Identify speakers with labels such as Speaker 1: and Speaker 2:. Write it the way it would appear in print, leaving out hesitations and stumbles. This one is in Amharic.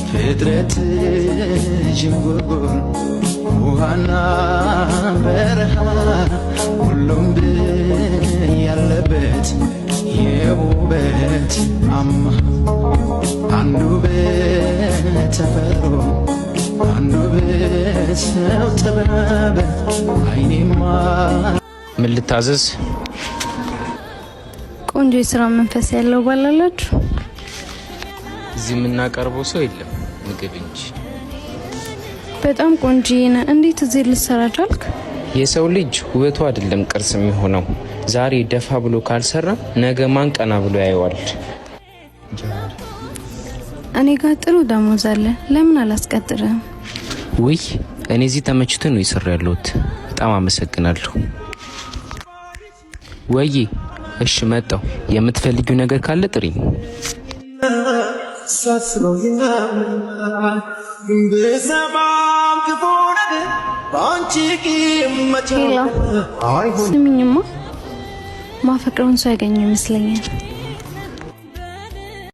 Speaker 1: ፍጥረት ጅንጉርጉር ውሃና በረሃ ሁሉም ያለበት የውበት አማ አንዱ በተፈጥሮ አንዱ በሰው ጥበብ አይኔማ
Speaker 2: ምን ልታዘዝ?
Speaker 3: ቆንጆ የሥራ መንፈስ ያለው ባላላችሁ
Speaker 2: እዚህ የምናቀርበው ሰው የለም ምግብ እንጂ።
Speaker 3: በጣም ቆንጆ ነህ። እንዴት እዚህ ልትሰራ ቻልክ?
Speaker 2: የሰው ልጅ ውበቱ አይደለም ቅርስ የሚሆነው። ዛሬ ደፋ ብሎ ካልሰራ ነገ ማን ቀና ብሎ ያየዋል?
Speaker 3: እኔ ጋር ጥሩ ደሞዝ አለ። ለምን አላስቀጥርህም?
Speaker 2: ውይ እኔ እዚህ ተመችቶኝ ነው የሰራ ያለሁት። በጣም አመሰግናለሁ። ወይ እሺ መጣሁ። የምትፈልጊው ነገር ካለ ጥሪኝ።
Speaker 3: ስሚኝማ ማፈቅረውን ሰው ያገኘው ይመስለኛል።